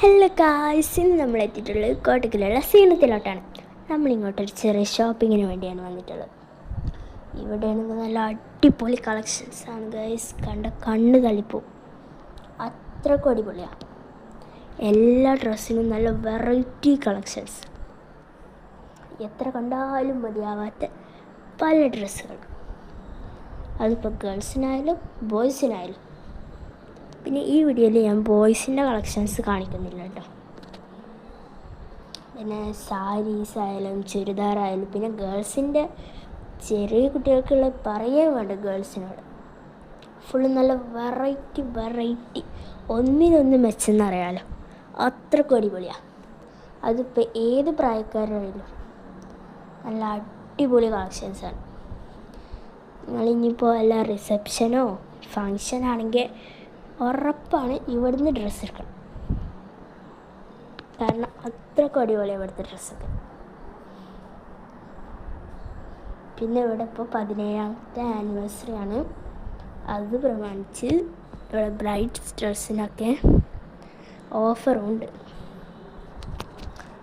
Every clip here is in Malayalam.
ഹലോ ഗായ്സ്, ഇന്ന് നമ്മൾ എത്തിയിട്ടുള്ളത് കോട്ടക്കലുള്ള സീനത്തിലോട്ടാണ്. നമ്മളിങ്ങോട്ടൊരു ചെറിയ ഷോപ്പിങ്ങിന് വേണ്ടിയാണ് വന്നിട്ടുള്ളത്. ഇവിടെയാണെങ്കിൽ നല്ല അടിപൊളി കളക്ഷൻസാണ് ഗായ്സ്. കണ്ണ് തള്ളിപ്പോവും, അത്രക്കും അടിപൊളിയാണ്. എല്ലാ ഡ്രസ്സിനും നല്ല വെറൈറ്റി കളക്ഷൻസ്, എത്ര കണ്ടാലും മതിയാവാത്ത പല ഡ്രസ്സുകൾ. അതിപ്പോൾ ഗേൾസിനായാലും ബോയ്സിനായാലും. പിന്നെ ഈ വീഡിയോയിൽ ഞാൻ ബോയ്സിൻ്റെ കളക്ഷൻസ് കാണിക്കുന്നില്ല കേട്ടോ. പിന്നെ സാരീസ് ആയാലും ചുരിദാറായാലും, പിന്നെ ഗേൾസിൻ്റെ ചെറിയ കുട്ടികൾക്കുള്ള പറയാൻ വേണ്ട. ഗേൾസിനോട് ഫുള്ള് നല്ല വെറൈറ്റി ഒന്നിനൊന്ന് മെച്ചെന്നറിയാലോ, അത്രക്കും അടിപൊളിയാണ്. അതിപ്പോൾ ഏത് പ്രായക്കാരായാലും നല്ല അടിപൊളി കളക്ഷൻസാണ്. നിങ്ങളിനിയിപ്പോൾ എല്ലാ റിസപ്ഷനോ ഫങ്ഷനാണെങ്കിൽ ഉറപ്പാണ് ഇവിടുന്ന് ഡ്രസ്സ് എടുക്കണം. കാരണം അത്രക്കും അടിപൊളിയാണ് ഇവിടുത്തെ ഡ്രസ്സൊക്കെ. പിന്നെ ഇവിടെ ഇപ്പോൾ 17ാമത്തെ ആനിവേഴ്സറി ആണ്. അത് പ്രമാണിച്ച് ഇവിടെ ബ്രൈഡ്സ് ഡ്രസ്സിനൊക്കെ ഓഫറുണ്ട്.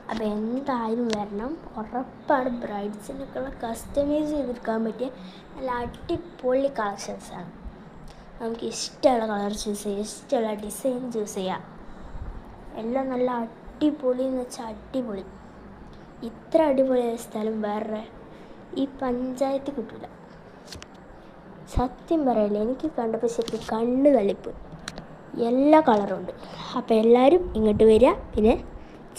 അപ്പോൾ എന്തായാലും വരണം, ഉറപ്പാണ്. ബ്രൈഡ്സിനൊക്കെയുള്ള കസ്റ്റമൈസ് ചെയ്തെടുക്കാൻ പറ്റിയ നല്ല അടിപൊളി കളക്ഷൻസാണ്. നമുക്ക് ഇഷ്ടമുള്ള കളർ ചൂസ് ചെയ്യാം, ഇഷ്ടമുള്ള ഡിസൈൻ ചൂസ് ചെയ്യാം. എല്ലാം നല്ല അടിപൊളി എന്ന് വെച്ചാൽ അടിപൊളി. ഇത്ര അടിപൊളിയായ സ്ഥലം വേറെ ഈ പഞ്ചായത്ത് കിട്ടില്ല. സത്യം പറയല്ലേ, എനിക്ക് കണ്ടപ്പോൾ ശരിക്കും കണ്ണ് തള്ളിപ്പോയി. എല്ലാ കളറും ഉണ്ട്. അപ്പോൾ എല്ലാവരും ഇങ്ങോട്ട് വരിക. പിന്നെ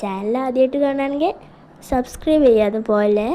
ചാനൽ ആദ്യമായിട്ട് കാണുകയാണെങ്കിൽ സബ്സ്ക്രൈബ് ചെയ്യാതെ പോലെ